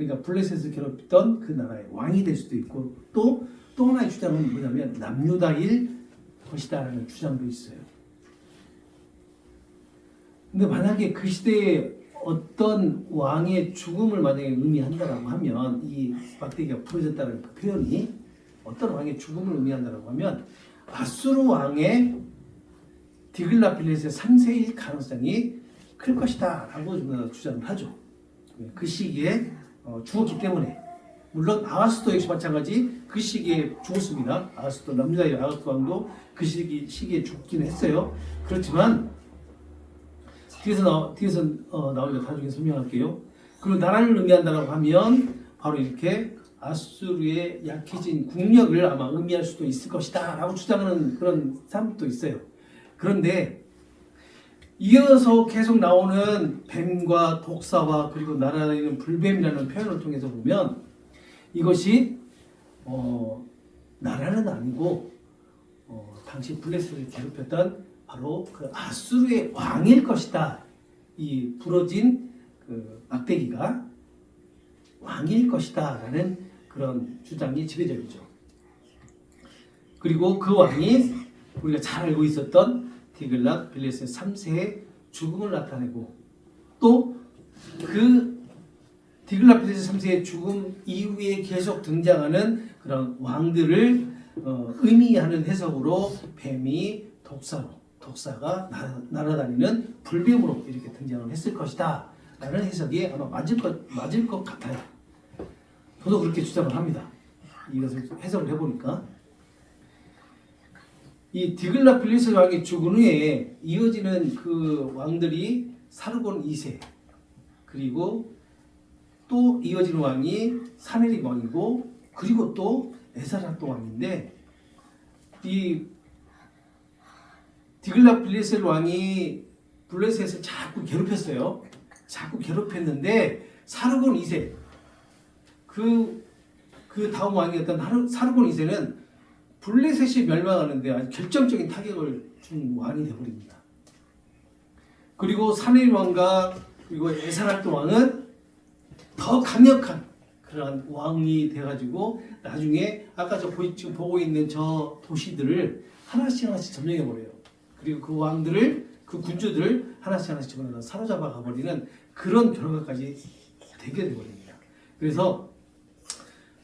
그러니까 블레셋을 괴롭히던 그 나라의 왕이 될 수도 있고 또 하나의 주장은 뭐냐면 남유다일 것이다라는 주장도 있어요. 근데 만약에 그 시대에 어떤 왕의 죽음을 만약에 의미한다라고 하면 이 막대기가 부러졌다는 그 표현이 어떤 왕의 죽음을 의미한다라고 하면 아수르 왕의 디글라필레셋의 3세일 가능성이 클 것이다 라고 주장을 하죠. 그 시기에 죽었기 때문에 물론 아하스도 역시 마찬가지 그 시기에 죽었습니다. 아하스도 남유다의 아하스 왕도 그 시기에 죽긴 했어요. 그렇지만 뒤에서 나오니까 나중에 설명할게요. 그리고 나라를 의미한다고 하면 바로 이렇게 아수르의 약해진 국력을 아마 의미할 수도 있을 것이다 라고 주장하는 그런 사람도 있어요. 그런데 이어서 계속 나오는 뱀과 독사와 그리고 나라에는 불뱀이라는 표현을 통해서 보면 이것이 나라는 아니고 당시 블레셋을 괴롭혔던 바로 그 아수르의 왕일 것이다. 이 부러진 그 막대기가 왕일 것이다라는 그런 주장이 지배적이죠. 그리고 그 왕이 우리가 잘 알고 있었던 디글랏필레셋 3세의 죽음을 나타내고 또 그 디글랏필레셋 3세의 죽음 이후에 계속 등장하는 그런 왕들을 의미하는 해석으로 뱀이 독사가 날아다니는 불뱀으로 이렇게 등장을 했을 것이다 라는 해석이 아마 맞을 것 같아요. 저도 그렇게 주장을 합니다. 이것을 해석을 해보니까 이 디글랏필레셋 왕이 죽은 후에 이어지는 그 왕들이 사르곤 2세 그리고 또 이어지는 왕이 사네립 왕이고 그리고 또 에사라또 왕인데 이 디글랏필레셋 왕이 블레셋을 자꾸 괴롭혔어요. 자꾸 괴롭혔는데 사르곤 2세 그 다음 왕이었던 사르곤 2세는 블레셋이 멸망하는데 아주 결정적인 타격을 준 왕이 되어버립니다. 그리고 사네립 왕과 그리고 에사라또 왕은 더 강력한 그런 왕이 돼가지고 나중에 아까 지금 보고 있는 저 도시들을 하나씩 점령해버려요. 그리고 그 왕들을 그 군주들을 하나씩 사로잡아 가버리는 그런 결과까지 되게 되거든요. 그래서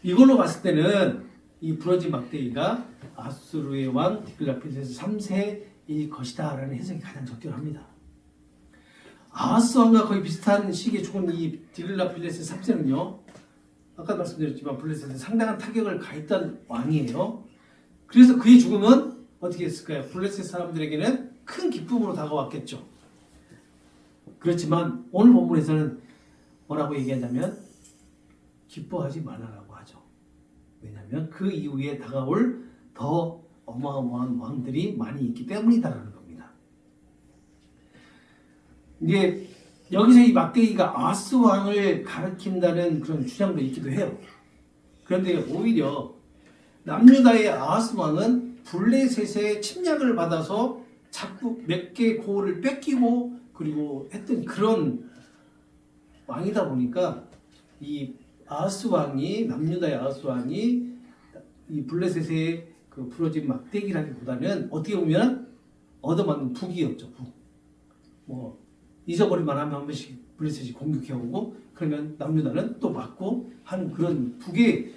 이걸로 봤을 때는 이 부러진 막대기가 아수르의 왕 디글랏필레셋 3세일 것이다 라는 해석이 가장 적절합니다. 아하스 왕과 거의 비슷한 시기에 죽은 이 디글랏필레셋 3세는요 아까 말씀드렸지만 블레셋에 상당한 타격을 가했던 왕이에요. 그래서 그의 죽음은 어떻게 했을까요? 블레셋 사람들에게는 큰 기쁨으로 다가왔겠죠. 그렇지만 오늘 본문에서는 뭐라고 얘기하냐면 기뻐하지 말아라고 하죠. 왜냐하면 그 이후에 다가올 더 어마어마한 왕들이 많이 있기 때문이다라는 겁니다. 이게 여기서 이 막대기가 아하스 왕을 가리킨다는 그런 주장도 있기도 해요. 그런데 오히려 남유다의 아하스 왕은 블레셋의 침략을 받아서 자꾸 몇 개 고을을 뺏기고 그리고 했던 그런 왕이다 보니까 이 아하스 왕이 남유다의 아하스 왕이 이 블레셋의 그 부러진 막대기라기보다는 어떻게 보면 얻어맞는 북이었죠. 북. 뭐 잊어버릴만 하면 한 번씩 블레셋이 공격해오고 그러면 남유다는 또 맞고 하는 그런 북의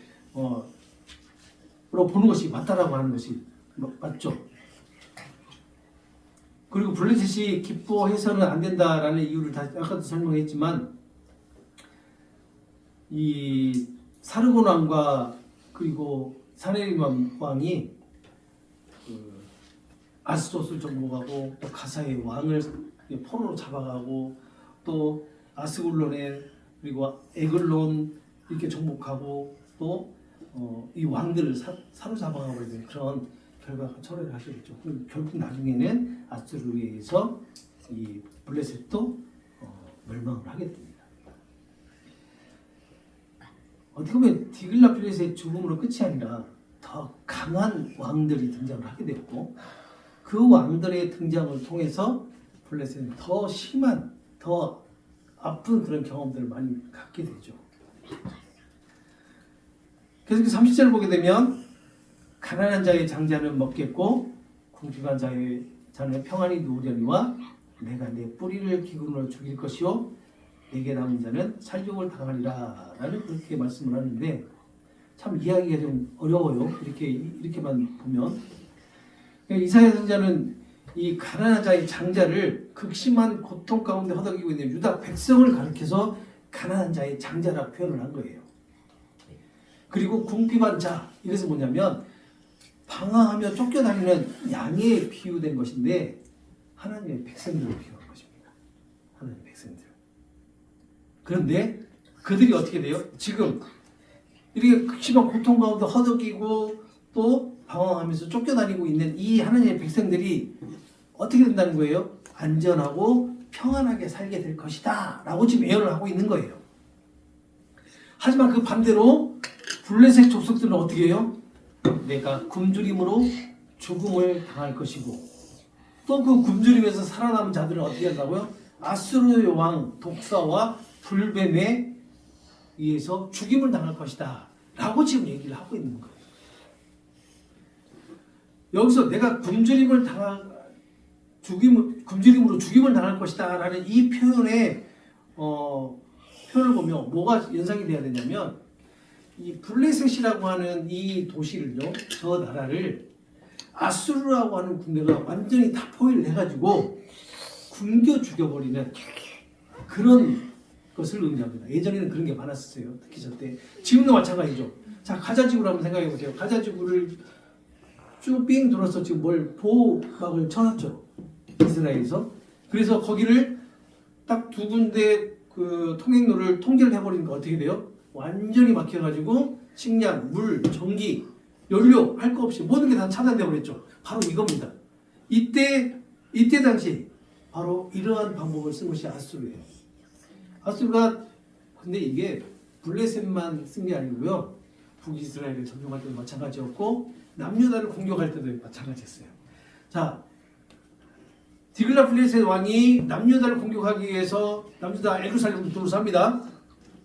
로 보는 것이 맞다라고 하는 것이 맞죠. 그리고 블레셋이 기뻐해서는 안 된다라는 이유를 아까도 설명했지만 이 사르곤 왕과 그리고 사네립 왕이 아스돗을 정복하고 또 가사의 왕을 포로로 잡아가고 또 아스글론에 그리고 에글론 이렇게 정복하고 또 이 왕들을 사로잡아가 버리는 그런 결과가 초래를 하시겠죠. 결국 나중에는 아수르에 의해서 이 블레셋도 멸망을 하게 됩니다. 어떻게 보면 디글랏필레셋의 죽음으로 끝이 아니라 더 강한 왕들이 등장을 하게 됐고 그 왕들의 등장을 통해서 블레셋은 더 심한, 더 아픈 그런 경험들을 많이 갖게 되죠. 그래서 30절을 보게 되면 가난한 자의 장자는 먹겠고 궁핍한 자의 자는 평안히 누우려니와 내가 내 뿌리를 기근으로 죽일 것이요 내게 남은 자는 살육을 당하리라 라는 그렇게 말씀을 하는데 참 이해하기가 좀 어려워요. 이렇게만 보면 이사야 선지자는 이 가난한 자의 장자를 극심한 고통 가운데 허덕이고 있는 유다 백성을 가리켜서 가난한 자의 장자라고 표현을 한 거예요. 그리고 궁핍한 자, 이것은 뭐냐면 방황하며 쫓겨다니는 양에 비유된 것인데 하나님의 백성들을 비유한 것입니다. 하나님의 백성들. 그런데 그들이 어떻게 돼요? 지금 이렇게 극심한 고통 가운데 허덕이고 또 방황하면서 쫓겨다니고 있는 이 하나님의 백성들이 어떻게 된다는 거예요? 안전하고 평안하게 살게 될 것이다 라고 지금 예언을 하고 있는 거예요. 하지만 그 반대로 블레셋 족속들은 어떻게 해요? 내가 굶주림으로 죽음을 당할 것이고 또 그 굶주림에서 살아남은 자들은 어떻게 한다고요? 아수르의 왕 독사와 불뱀에 의해서 죽임을 당할 것이다 라고 지금 얘기를 하고 있는 거예요. 여기서 내가 굶주림으로 죽임을 당할 것이다 라는 이 표현의 표현을 보면 뭐가 연상이 돼야 되냐면 이 블레셋이라고 하는 이 도시를요, 저 나라를 아수르라고 하는 군대가 완전히 다 포위를 해가지고 굶겨 죽여버리는 그런 것을 의미합니다. 예전에는 그런 게 많았었어요. 특히 저때. 지금도 마찬가지죠. 자, 가자지구를 한번 생각해 보세요. 가자지구를 쭉 삥 돌아서 지금 보호막을 쳐놨죠. 이스라엘에서. 그래서 거기를 딱 두 군데 그 통행로를 통제를 해버리니까 어떻게 돼요? 완전히 막혀가지고 식량, 물, 전기, 연료 할 거 없이 모든 게 다 차단돼 버렸죠. 바로 이겁니다. 이때 당시 바로 이러한 방법을 쓴 것이 아수르예요. 아수르가 근데 이게 블레셋만 쓴 게 아니고요. 북이스라엘을 점령할 때도 마찬가지였고 남유다를 공격할 때도 마찬가지였어요. 자, 디글라필레셋 왕이 남유다를 공격하기 위해서 남유다 예루살렘을 둘러쌉니다.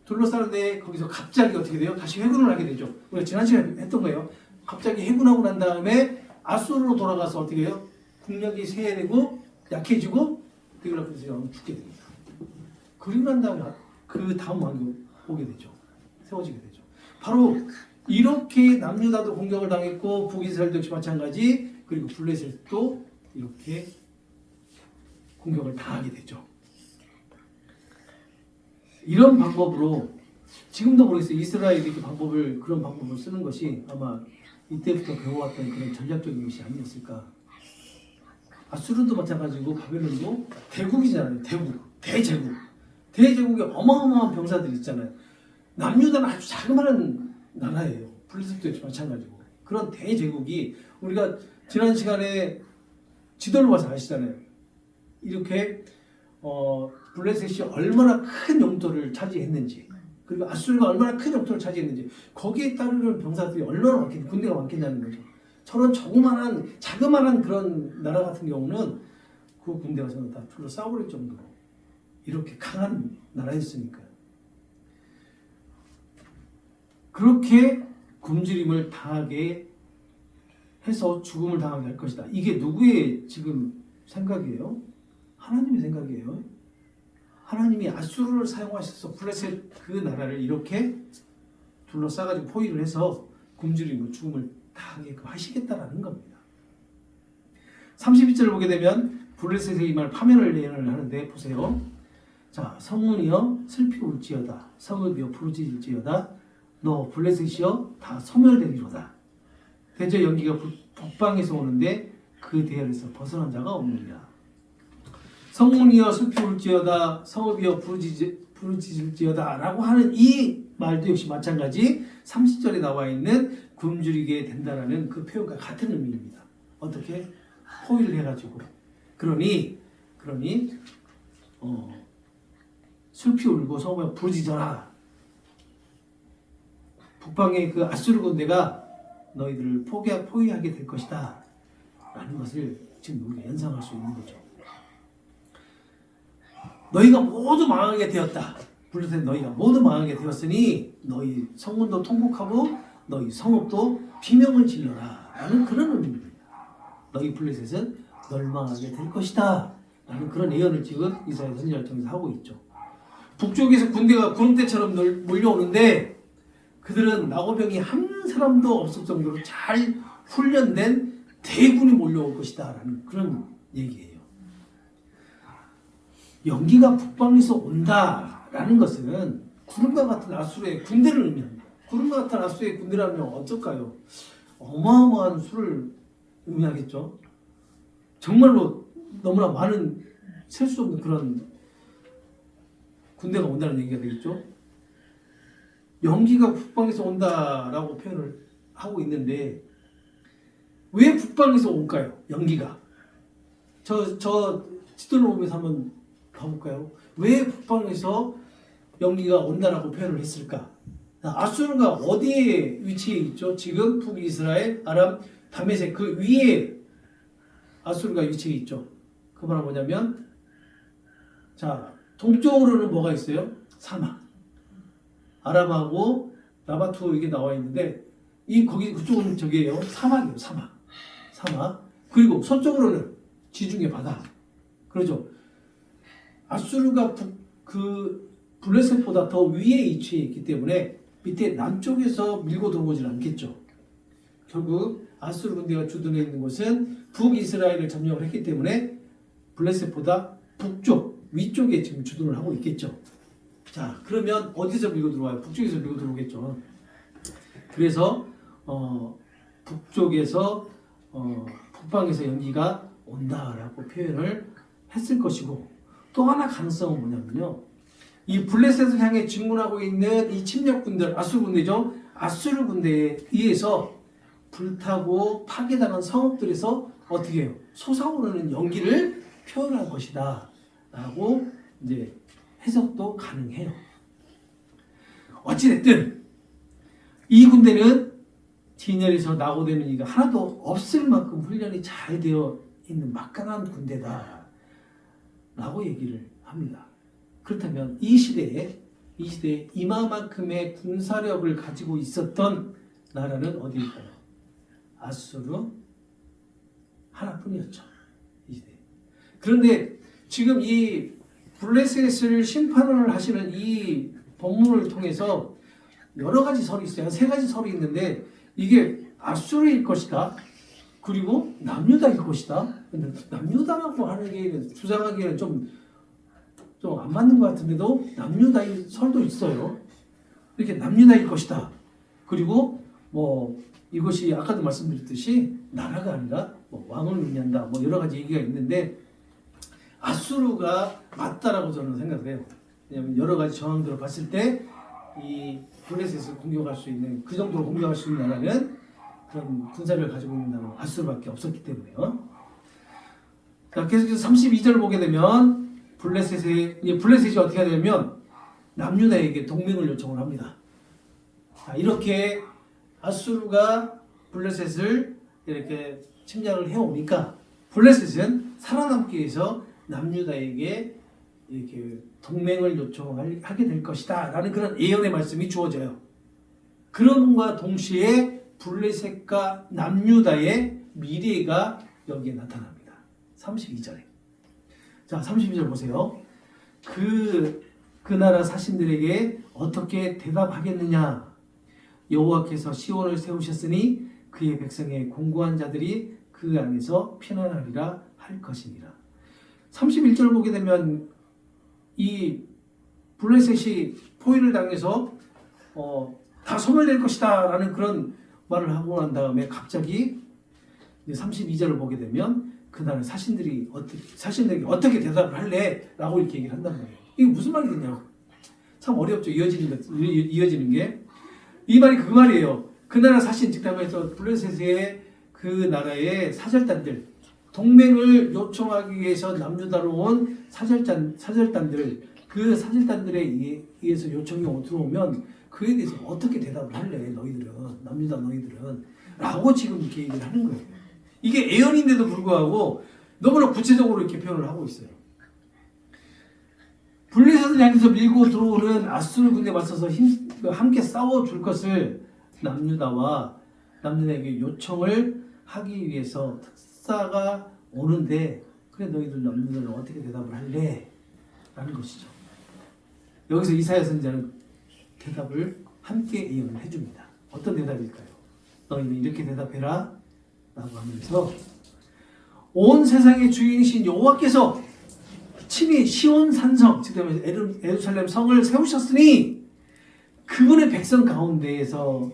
둘러싸는데 거기서 갑자기 어떻게 돼요? 다시 회군을 하게 되죠. 우리가 지난 시간에 했던 거예요. 갑자기 회군하고 난 다음에 아수르로 돌아가서 어떻게 해요? 국력이 쇠해되고 약해지고 디글라필레셋 왕은 죽게 됩니다. 그리고 난 다음에 그 다음 왕이 오게 되죠. 세워지게 되죠. 바로 이렇게 남유다도 공격을 당했고 북이스라엘도 역시 마찬가지 그리고 블레셋도 이렇게 공격을 당하게 되죠. 이런 방법으로 지금도 모르겠어요. 이스라엘이 이렇게 그런 방법을 쓰는 것이 아마 이때부터 배워왔던 그런 전략적인 것이 아니었을까. 아수르도 마찬가지고 바벨론도 대국이잖아요. 대제국에 어마어마한 병사들이 있잖아요. 남유다는 아주 자그마한 나라예요. 블레셋도 역시 마찬가지고. 그런 대제국이 우리가 지난 시간에 지도를 봐서 아시잖아요. 이렇게 블레셋이 얼마나 큰 영토를 차지했는지 그리고 아수르가 얼마나 큰 영토를 차지했는지 거기에 따르는 병사들이 얼마나 많겠냐, 군대가 많겠냐는 거죠. 저런 자그마한 그런 나라 같은 경우는 그 군대가 전부 다 둘러싸버릴 정도로 이렇게 강한 나라였으니까요. 그렇게 굶주림을 당하게 해서 죽음을 당하게 할 것이다. 이게 누구의 지금 생각이에요? 하나님의 생각이에요. 하나님이 아수르를 사용하셔서 블레셋 그 나라를 이렇게 둘러싸가지고 포위를 해서 굶주림을 죽음을 당하게끔 하시겠다라는 겁니다. 32절을 보게 되면 블레셋의 이 말 파멸을 예언을 하는데 보세요. 자, 성문이여 슬피 울지어다. 성읍이여 부르짖을지어다. 너 블레셋이여 다 소멸되리로다. 대저 연기가 북방에서 오는데 그 대열에서 벗어난 자가 없느니라. 성문이여 슬피 울지어다. 성읍이여 부르짖을지어다 라고 하는 이 말도 역시 마찬가지 30절에 나와 있는 굶주리게 된다라는 그 표현과 같은 의미입니다. 어떻게? 포위를 해가지고 그러니 슬피 울고 성읍에 부르짖어라. 북방의 그 아수르 군대가 너희들을 포위하게 될 것이다 라는 것을 지금 우리가 연상할 수 있는 거죠. 너희가 모두 망하게 되었다. 블레셋 너희가 모두 망하게 되었으니 너희 성문도 통곡하고 너희 성읍도 비명을 질러라 라는 그런 의미입니다. 너희 블레셋은 멸망하게 될 것이다 라는 그런 예언을 지금 이사야 선지자를 통해서 하고 있죠. 북쪽에서 군대가 구름대처럼 몰려오는데 그들은 나고병이 한 사람도 없을 정도로 잘 훈련된 대군이 몰려올 것이다 라는 그런 얘기예요. 연기가 북방에서 온다라는 것은 구름과 같은 아수르의 군대를 의미합니다. 구름과 같은 아수르의 군대라면 어떨까요? 어마어마한 수를 의미하겠죠. 정말로 너무나 많은 셀 수 없는 그런 군대가 온다는 얘기가 되겠죠. 연기가 북방에서 온다라고 표현을 하고 있는데 왜 북방에서 올까요? 연기가. 저 지도를 보면서 한번 가볼까요? 왜 북방에서 연기가 온다라고 표현을 했을까? 아수르가 어디에 위치해 있죠? 지금 북이스라엘, 아람, 다메섹 그 위에 아수르가 위치해 있죠. 그 말은 뭐냐면 자 동쪽으로는 뭐가 있어요? 사막. 아람하고 나바투 이게 나와 있는데 거기 그쪽은 저기예요. 사막이에요. 사막. 그리고 서쪽으로는 지중해 바다. 그러죠. 아수르가 블레셋보다 더 위에 위치해 있기 때문에 밑에 남쪽에서 밀고 들어오질 않겠죠. 결국 아수르 군대가 주둔해 있는 곳은 북이스라엘을 점령을 했기 때문에 블레셋보다 북쪽, 위쪽에 지금 주둔을 하고 있겠죠. 자, 그러면 어디서 밀고 들어와요? 북쪽에서 밀고 들어오겠죠. 그래서 북쪽에서 북방에서 연기가 온다라고 표현을 했을 것이고 또 하나 가능성은 뭐냐면요. 이 블레셋을 향해 진군하고 있는 이 침략군들, 아수르 군대죠. 아수르 군대에 의해서 불타고 파괴당한 성읍들에서 어떻게 해요? 솟아오르는 연기를 표현한 것이다 라고 이제 해석도 가능해요. 어찌됐든 이 군대는 진열에서 낙오되는 이가 하나도 없을 만큼 훈련이 잘 되어 있는 막강한 군대다 라고 얘기를 합니다. 그렇다면 이 시대에 이마만큼의 군사력을 가지고 있었던 나라는 어디일까요? 아수르 하나뿐이었죠. 이 시대. 그런데 지금 이 블레셋을 심판을 하시는 이 본문을 통해서 여러 가지 설이 있어요. 세 가지 설이 있는데 이게 아수르일 것이다. 그리고 남유다일 것이다. 근데 남유다라고 하는 게 주장하기에는 좀 안 맞는 것 같은데도 남유다일 설도 있어요. 이렇게 남유다일 것이다. 그리고 뭐 이것이 아까도 말씀드렸듯이 나라가 아니라 뭐 왕을 의미한다. 뭐 여러 가지 얘기가 있는데 아수르가 맞다라고 저는 생각을 해요. 왜냐하면 여러 가지 정황들을 봤을 때 이 블레셋을 공격할 수 있는 그 정도로 공격할 수 있는 나라는 그런 군사력을 가지고 있는 나라는 아수르밖에 없었기 때문에요. 자, 계속해서 32절을 보게 되면 블레셋이 어떻게 하냐면 남유다에게 동맹을 요청을 합니다. 자, 이렇게 아수르가 블레셋을 이렇게 침략을 해오니까 블레셋은 살아남기 위해서 남유다에게 이렇게 동맹을 요청하게 될 것이다 라는 그런 예언의 말씀이 주어져요. 그럼과 동시에 블레셋과 남유다의 미래가 여기에 나타납니다. 32절에. 자, 32절 보세요. 그 나라 사신들에게 어떻게 대답하겠느냐? 여호와께서 시온을 세우셨으니 그의 백성의 공고한 자들이 그 안에서 편안하리라 할 것이니라. 31절 보게 되면 이 블레셋이 포위를 당해서 다 소멸될 것이다 라는 그런 말을 하고 난 다음에 갑자기 32절을 보게 되면 그 나라 사신들에게 어떻게 대답을 할래? 라고 이렇게 얘기를 한단 말이에요. 이게 무슨 말이겠냐고. 참 어렵죠. 이어지는 게. 이 말이 그 말이에요. 그 나라 사신 직담에서 블레셋의 그 나라의 사절단들, 동맹을 요청하기 위해서 남유다로 온 사절단들, 그 사절단들에 의해서 요청이 들어오면 그에 대해서 어떻게 대답을 할래? 너희들은, 남유다 너희들은 라고 지금 이렇게 얘기를 하는 거예요. 이게 예언인데도 불구하고 너무나 구체적으로 이렇게 표현을 하고 있어요. 블레셋을 향해서 밀고 들어오는 아수르 군대에 맞서서 함께 싸워줄 것을 남유다에게 요청을 하기 위해서 특사가 오는데 그래 너희들 남유다는 어떻게 대답을 할래? 라는 것이죠. 여기서 이사야 선지자는 대답을 함께 예언을 해줍니다. 어떤 대답일까요? 너희는 이렇게 대답해라 라고 하면서 온 세상의 주인이신 여호와께서 친히 시온 산성 즉 예루살렘 성을 세우셨으니 그분의 백성 가운데에서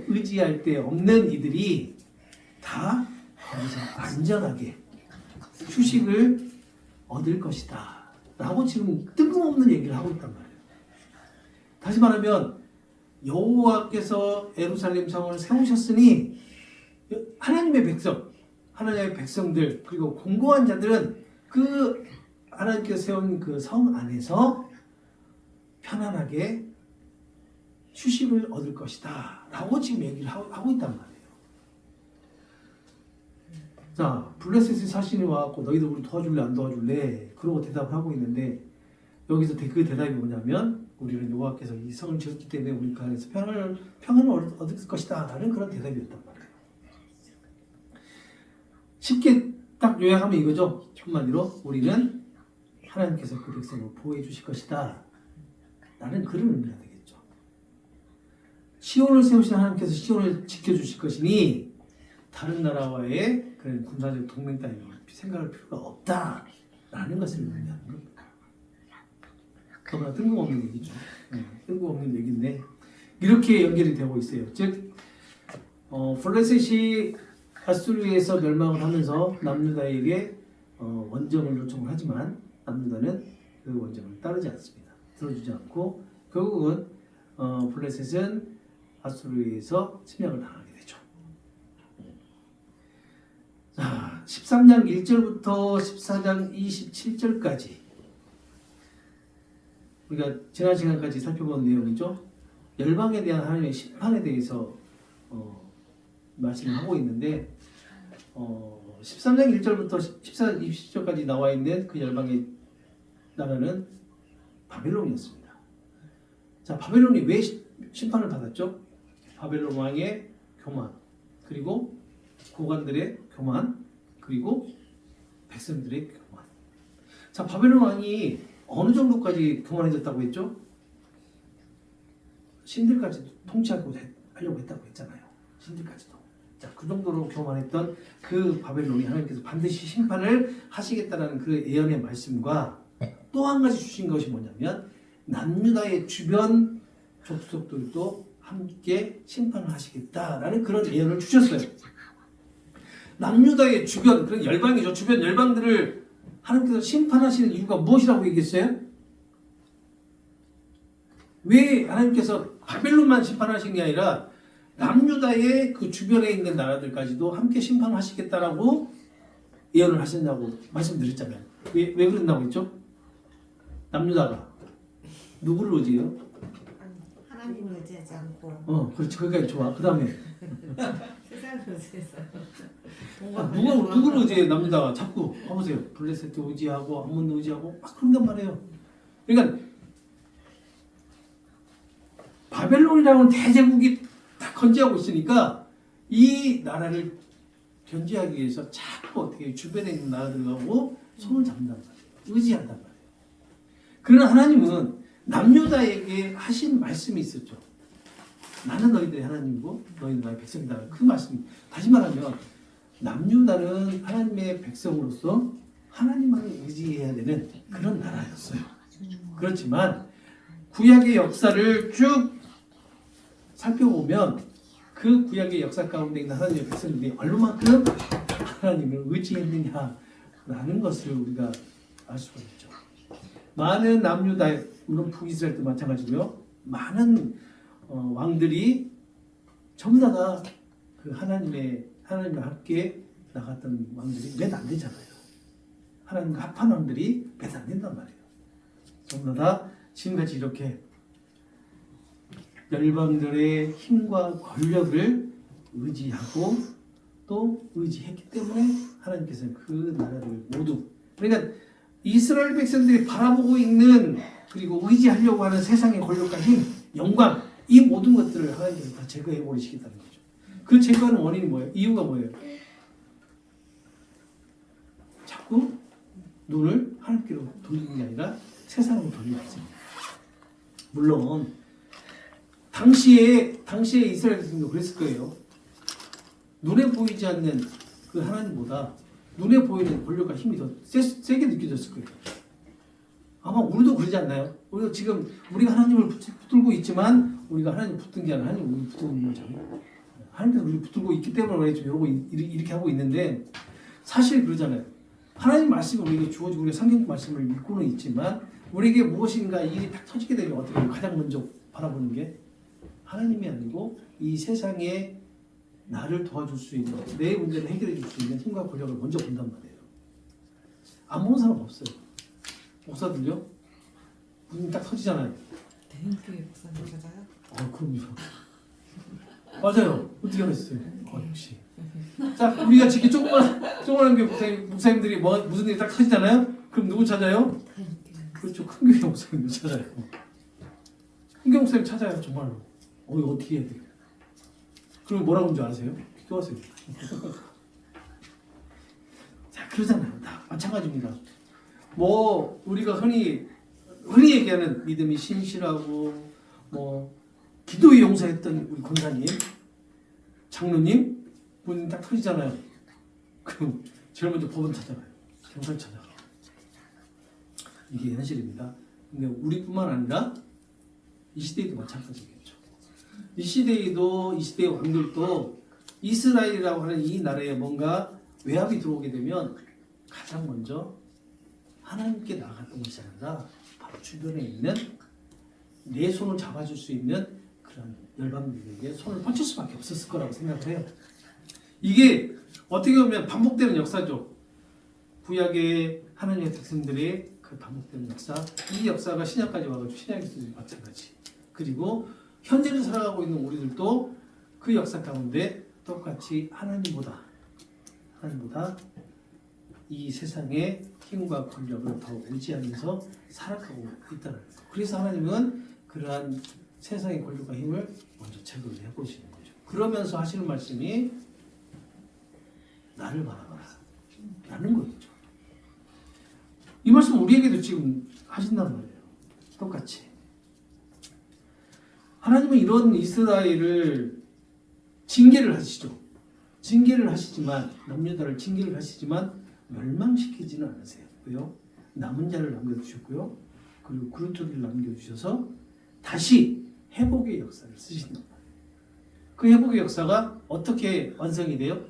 의지할 데 없는 이들이 다 거기서 안전하게 휴식을 얻을 것이다 라고 지금 뜬금없는 얘기를 하고 있단 말이에요. 다시 말하면 여호와께서 예루살렘 성을 세우셨으니 하나님의 백성들 그리고 공고한 자들은 그 하나님께서 세운 그 성 안에서 편안하게 휴식을 얻을 것이다 라고 지금 얘기를 하고 있단 말이에요. 자, 블레셋의 사신이 와갖고 너희들 우리 도와줄래 안 도와줄래 그러고 대답을 하고 있는데 여기서 그 대답이 뭐냐면 우리는 여호와께서 이 성을 지었기 때문에 우리 그 안에서 평안을 얻을 것이다 라는 그런 대답이었단 말이에요. 쉽게 딱 요약하면 이거죠. 한마디로 우리는 하나님께서 그 백성을 보호해 주실 것이다 라는 그런 의미가 되겠죠. 시온을 세우신 하나님께서 시온을 지켜주실 것이니 다른 나라와의 그런 군사적 동맹 따위 생각할 필요가 없다 라는 것을 의미하는 겁니다. 너무나 뜬금없는 얘기죠. 뜬금없는 얘기인데 이렇게 연결이 되고 있어요. 즉 블레셋이 아수르에서 멸망을 하면서 남유다에게 원정을 요청을 하지만 남유다는 그 원정을 따르지 않습니다. 들어주지 않고 결국은 블레셋은 아수르에서 침략을 당하게 되죠. 자, 13장 1절부터 14장 27절까지 우리가 지난 시간까지 살펴본 내용이죠. 열방에 대한 하나님의 심판에 대해서 말씀을 하고 있는데 13장 1절부터 14장 20절까지 나와 있는 그 열방의 나라는 바벨론이었습니다. 자, 바벨론이 왜 심판을 받았죠? 바벨론 왕의 교만, 그리고 고관들의 교만, 그리고 백성들의 교만. 자, 바벨론 왕이 어느 정도까지 교만해졌다고 했죠? 신들까지도 통치하려고 했다고 했잖아요. 신들까지도. 자, 그 정도로 교만했던 그 바벨론이 하나님께서 반드시 심판을 하시겠다라는 그 예언의 말씀과 또 한 가지 주신 것이 뭐냐면 남유다의 주변 족속들도 함께 심판을 하시겠다라는 그런 예언을 주셨어요. 남유다의 주변, 그런 열방이죠. 주변 열방들을 하나님께서 심판하시는 이유가 무엇이라고 얘기했어요? 왜 하나님께서 바벨론만 심판하시는 게 아니라 남유다의 그 주변에 있는 나라들까지도 함께 심판하시겠다라고 예언을 하신다고 말씀드렸잖아요. 왜 그런다고 했죠? 남유다가 누구를 의지해요? 하나님을 의지하지 않고. 그렇지. 거기까지 좋아. 그 다음에 세상을 의지해서. 누구를 의지해? 남유다가 자꾸 봐보세요. 블레셋 의지하고 암몬 의지하고 막 그런단 말이에요. 그러니까 바벨론이라는 대제국이 다 건재하고 있으니까 이 나라를 견제하기 위해서 자꾸 어떻게 주변에 있는 나라들하고 손을 잡는단 말이에요. 의지한단 말이에요. 그러나 하나님은 남유다에게 하신 말씀이 있었죠. 나는 너희들의 하나님이고 너희는 나의 백성이다. 그 말씀. 다시 말하면 남유다는 하나님의 백성으로서 하나님만을 의지해야 되는 그런 나라였어요. 그렇지만 구약의 역사를 쭉 살펴보면 그 구약의 역사 가운데 있는 하나님의 백성들이 얼마만큼 하나님을 의지했느냐라는 것을 우리가 알 수가 있죠. 많은 남유다, 물론 북이스라엘도 마찬가지고요. 많은 왕들이 전부 다 그 하나님과 함께 나갔던 왕들이 몇 안 되잖아요. 하나님과 합한 왕들이 몇 안 된단 말이에요. 전부 다 지금까지 이렇게 열방들의 힘과 권력을 의지하고 또 의지했기 때문에 하나님께서는 그 나라를 모두, 그러니까 이스라엘 백성들이 바라보고 있는 그리고 의지하려고 하는 세상의 권력과 힘, 영광, 이 모든 것들을 하나님께서 다 제거해 버리시겠다는 거죠. 그 제거하는 원인이 뭐예요? 이유가 뭐예요? 자꾸 눈을 하나님께로 돌리는 게 아니라 세상으로 돌리고 있습니다. 물론 당시에 이스라엘 백성도 그랬을 거예요. 눈에 보이지 않는 그 하나님보다 눈에 보이는 권력과 힘이 더 세게 느껴졌을 거예요. 아마 우리도 그러지 않나요? 우리도 지금 우리가 하나님을 붙들고 있지만 우리가 하나님 붙든 게 아니라 하나님 우리 붙들고 있는 거잖아요. 하나님께서 우리 붙들고 있기 때문에 좀 이렇게 하고 있는데 사실 그러잖아요. 하나님 말씀이 우리에게 주어지고 우리가 성경 말씀을 읽고는 있지만 우리에게 무엇인가 일이 딱 터지게 되면 어떻게 가장 먼저 바라보는 게 하나님이 아니고 이 세상에 나를 도와줄 수 있는 내 문제를 해결해 줄 수 있는 힘과 권력을 먼저 본단 말이에요. 안 보는 사람 없어요. 목사들요? 눈이 딱 터지잖아요. 대인교회 목사님 맞아요? 그럼요. 맞아요. 어떻게 하셨어요? 역시. 자, 우리가 지금 조그만한 교회 목사님들이 무슨 일이 딱 터지잖아요? 그럼 누구 찾아요? 그렇죠. 큰 교회 목사님 찾아요. 큰 교회 목사님 찾아요. 정말로. 이거 어떻게 해야 돼요? 그럼 뭐라고 하는 줄 아세요? 기도하세요. 자, 그러잖아요. 다 마찬가지입니다. 우리가 흔히 얘기하는 믿음이 신실하고 기도에 용서했던 우리 권사님, 장로님 분 딱 터지잖아요. 그럼 제일 먼저 법원 찾아가요. 경찰 찾아가요. 이게 현실입니다. 근데 우리뿐만 아니라 이 시대에도 마찬가지겠죠. 이 시대의 왕들도 이스라엘이라고 하는 이 나라에 뭔가 외압이 들어오게 되면 가장 먼저 하나님께 나아갔던 것이 아니라 바로 주변에 있는 내 손을 잡아줄 수 있는 그런 열방들에게 손을 뻗칠 수밖에 없었을 거라고 생각을 해요. 이게 어떻게 보면 반복되는 역사죠. 구약의 하나님의 백성들의 그 반복되는 역사, 이 역사가 신약까지 와가지고 신약에서도 마찬가지. 그리고 현재를 살아가고 있는 우리들도 그 역사 가운데 똑같이 하나님보다 이 세상의 힘과 권력을 더 의지하면서 살아가고 있다는 거예요. 그래서 하나님은 그러한 세상의 권력과 힘을 먼저 제거를 해보시는 거죠. 그러면서 하시는 말씀이 나를 바라봐라 라는 거죠. 이 말씀 우리에게도 지금 하신단 말이에요. 똑같이. 하나님은 이런 이스라엘을 징계를 하시죠. 징계를 하시지만 남유다를 징계를 하시지만 멸망시키지는 않으세요. 왜요? 남은 자를 남겨두셨고요. 그리고 그루터기를 남겨주셔서 다시 회복의 역사를 쓰신단 말이에요. 그 회복의 역사가 어떻게 완성이 돼요?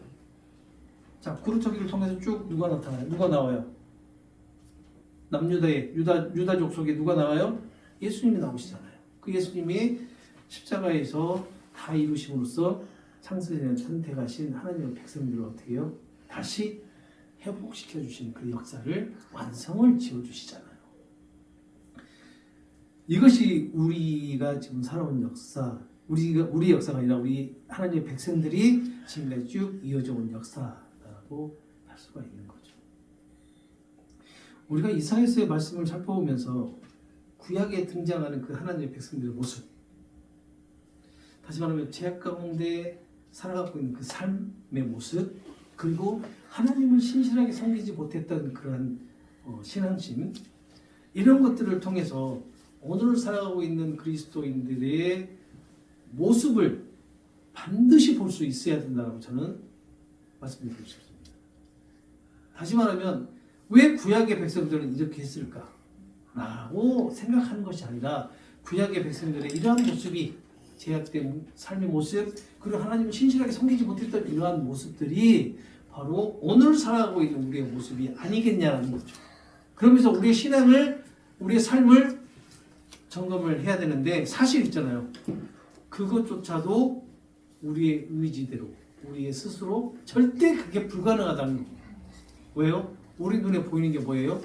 자, 그루터기를 통해서 쭉 누가 나타나요? 누가 나와요? 남유다의 유다족 속에 누가 나와요? 예수님이 나오시잖아요. 그 예수님이 십자가에서 다 이루심으로써 창세전에 선택하신 하나님의 백성들을 어떻게 해요? 다시 회복시켜 주신 그 역사를 완성을 지어 주시잖아요. 이것이 우리가 지금 살아온 역사, 우리 역사가 아니라 우리 하나님의 백성들이 지금까지 쭉 이어져 온 역사라고 할 수가 있는 거죠. 우리가 이사야서의 말씀을 살펴보면서 구약에 등장하는 그 하나님의 백성들의 모습, 다시 말하면 죄악 가운데 살아가고 있는 그 삶의 모습, 그리고 하나님을 신실하게 섬기지 못했던 그런 신앙심, 이런 것들을 통해서 오늘 살아가고 있는 그리스도인들의 모습을 반드시 볼 수 있어야 된다고 저는 말씀드리고 싶습니다. 다시 말하면 왜 구약의 백성들은 이렇게 했을까? 라고 생각하는 것이 아니라 구약의 백성들의 이러한 모습이 제약된 삶의 모습, 그리고 하나님을 신실하게 섬기지 못했던 이러한 모습들이 바로 오늘 살아가고 있는 우리의 모습이 아니겠냐는 거죠. 그러면서 우리의 신앙을, 우리의 삶을 점검을 해야 되는데 사실 있잖아요. 그것조차도 우리의 의지대로, 우리의 스스로 절대 그게 불가능하다는 거예요. 왜요? 우리 눈에 보이는 게 뭐예요?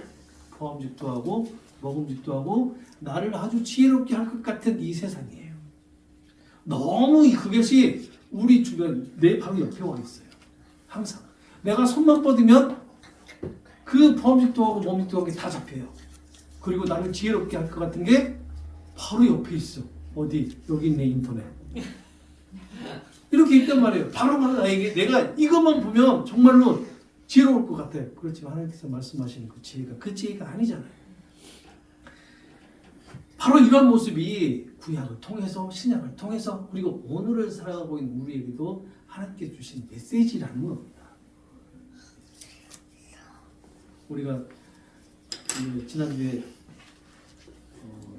보암직도 하고 먹음직도 하고 나를 아주 지혜롭게 할 것 같은 이 세상이에요. 너무 그것이 우리 주변 내 바로 옆에 와 있어요. 항상 내가 손만 뻗으면 그 보암직도 하고 먹음직도 하고 다 잡혀요. 그리고 나를 지혜롭게 할 것 같은 게 바로 옆에 있어. 어디 여기 있네 인터넷. 이렇게 있단 말이에요. 바로 나에게 내가 이것만 보면 정말로 지혜로울 것 같아요. 그렇지만 하나님께서 말씀하시는 그 지혜가 아니잖아요. 바로 이런 모습이 구약을 통해서 신약을 통해서 그리고 오늘을 살아가고 있는 우리에게도 하나님께 주신 메시지라는 겁니다. 우리가 지난주에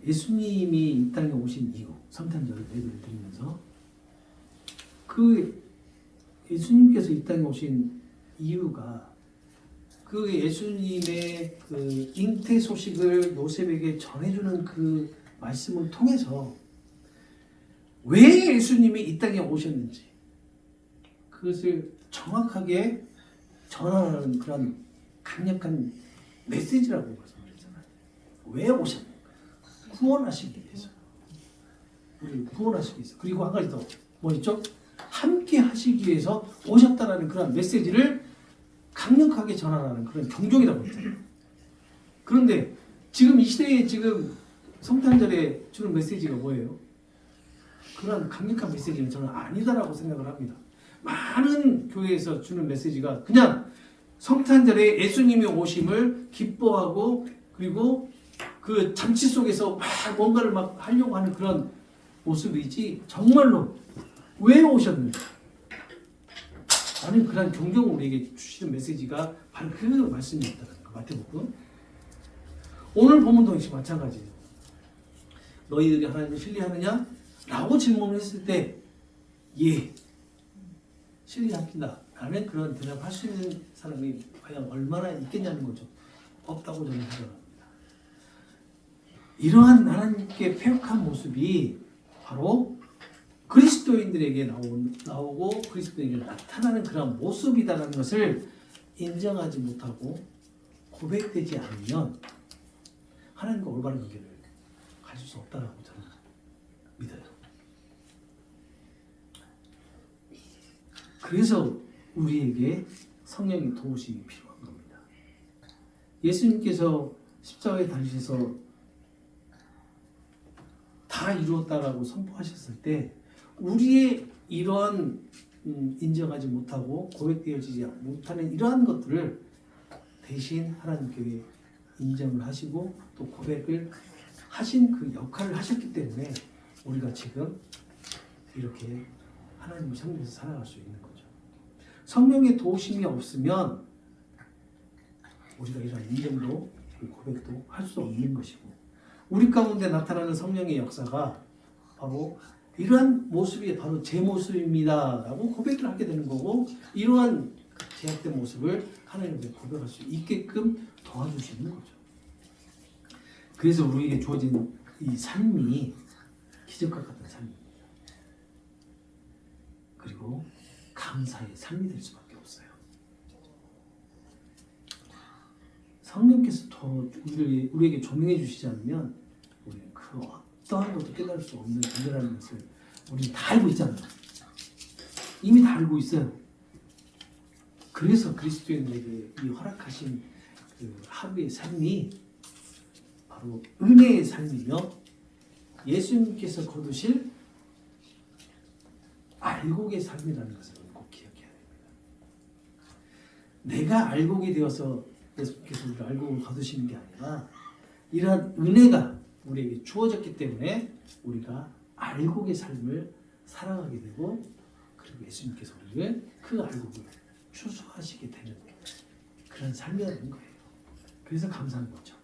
예수님이 이 땅에 오신 이유 성탄절 예배를 드리면서 그 예수님께서 이 땅에 오신 이유가 그 예수님의 그 잉태 소식을 요셉에게 전해주는 그 말씀을 통해서 왜 예수님이 이 땅에 오셨는지 그것을 정확하게 전하는 그런 강력한 메시지라고 말씀드렸잖아요. 왜 오셨는가? 구원하시기 위해서. 우리를 구원하시기 위해서. 그리고 한 가지 더 뭐 있죠? 함께 하시기 위해서 오셨다라는 그런 메시지를 강력하게 전하라는 그런 경종이라고 했잖아요. 그런데 지금 이 시대에 지금 성탄절에 주는 메시지가 뭐예요? 그런 강력한 메시지는 저는 아니다라고 생각을 합니다. 많은 교회에서 주는 메시지가 그냥 성탄절에 예수님의 오심을 기뻐하고 그리고 그 잔치 속에서 막 뭔가를 막 하려고 하는 그런 모습이지 정말로 왜 오셨는지 아니 그런 경종을 우리에게 주시는 메시지가 바로 그 말씀이었다는 거. 마태복음 오늘 본문도 역시 마찬가지예요. 너희들이 하나님을 신뢰하느냐? 라고 질문을 했을 때 예, 신뢰합니다 라는 그런 대답할 수 있는 사람이 과연 얼마나 있겠냐는 거죠. 없다고 저는 생각합니다. 이러한 하나님께 패역한 모습이 바로 그리스도인들에게 나오고 그리스도인에게 나타나는 그런 모습이다라는 것을 인정하지 못하고 고백되지 않으면 하나님과 올바른 관계를 가질 수 없다라고 저는 믿어요. 그래서 우리에게 성령의 도우심이 필요한 겁니다. 예수님께서 십자가에 달리셔서 다 이루었다라고 선포하셨을 때 우리의 이러한 인정하지 못하고 고백되어지지 못하는 이러한 것들을 대신 하나님께 인정을 하시고 또 고백을 하신 그 역할을 하셨기 때문에 우리가 지금 이렇게 하나님을 섬기면서 살아갈 수 있는 거죠. 성령의 도우심이 없으면 우리가 이런 인정도 고백도 할 수 없는 것이고 우리 가운데 나타나는 성령의 역사가 바로 이러한 모습이 바로 제 모습입니다 라고 고백을 하게 되는 거고 이러한 제약된 모습을 하나님께 고백할 수 있게끔 도와주시는 거죠. 그래서 우리에게 주어진 이 삶이 기적과 같은 삶입니다. 그리고 감사의 삶이 될 수밖에 없어요. 성령께서 더 우리에게 조명해 주시지 않으면 우리는 그 어떠한 것도 깨달을 수 없는 존재라는 것을 우리는 다 알고 있잖아요. 이미 다 알고 있어요. 그래서 그리스도인들에게 이 허락하신 그 하루의 삶이 바로 은혜의 삶이며 예수님께서 거두실 알곡의 삶이라는 것을 꼭 기억해야 됩니다. 내가 알곡이 되어서 예수님께서 우리를 알곡을 거두시는 게 아니라 이러한 은혜가 우리에게 주어졌기 때문에 우리가 알곡의 삶을 살아가게 되고 그리고 예수님께서 우리를 그 알곡을 추수하시게 되는 그런 삶이라는 거예요. 그래서 감사한 거죠.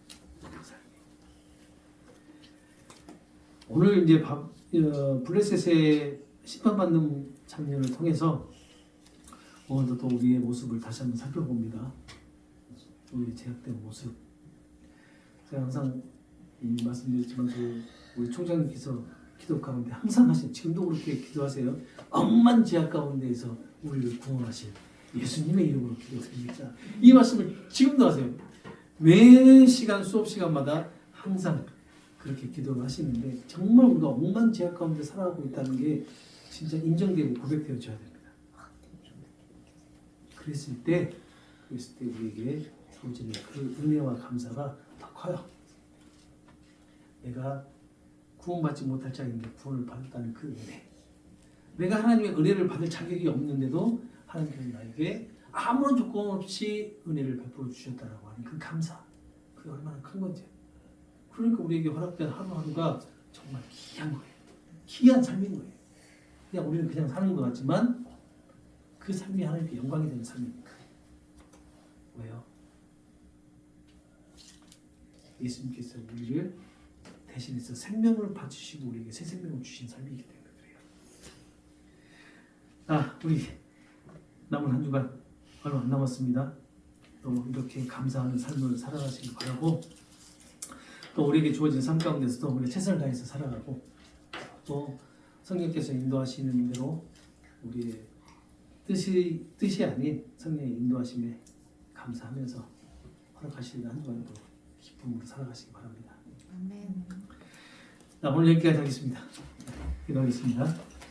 오늘 이제 블레셋의 심판받는 장면을 통해서 오늘도 또 우리의 모습을 다시 한번 살펴봅니다. 우리의 제약된 모습. 제가 항상 말씀드렸지만 우리 총장님께서 기도 가운데 항상 하신 지금도 그렇게 기도하세요. 억만 제약 가운데에서 우리를 구원하실 예수님의 이름으로 기도드립니다. 이 말씀을 지금도 하세요. 매 시간 수업 시간마다 항상 그렇게 기도를 하시는데 정말 우리가 억만 제약 가운데 살아가고 있다는 게 진짜 인정되고 고백되어져야 됩니다. 그랬을 때 우리에게 주어지는 그 은혜와 감사가 더 커요. 내가 구원받지 못할 자인데 구원을 받았다는 그 은혜. 내가 하나님의 은혜를 받을 자격이 없는데도 하나님께서 나에게 아무런 조건 없이 은혜를 베풀어 주셨다라고 하는 그 감사. 그게 얼마나 큰 건지. 그러니까 우리에게 허락된 하루하루가 정말 귀한 거예요. 귀한 삶인 거예요. 그냥 우리는 그냥 사는 것 같지만 그 삶이 하나님께 영광이 되는 삶입니다. 왜요? 예수님께서 우리를 대신해서 생명을 바치시고 우리에게 새 생명을 주신 삶이기 때문에 그래요. 우리 남은 한 주간 얼마 안 남았습니다. 또 이렇게 감사하는 삶을 살아가시길 바라고 또 우리에게 주어진 삶 가운데서도 우리가 최선을 다해서 살아가고 또 성령께서 인도하시는 대로 우리의 뜻이 아닌 성령의 인도하심에 감사하면서 허락하시는 한 주간도 기쁨으로 살아가시기 바랍니다. 아멘. 오늘 여기까지 하겠습니다. 기도하겠습니다.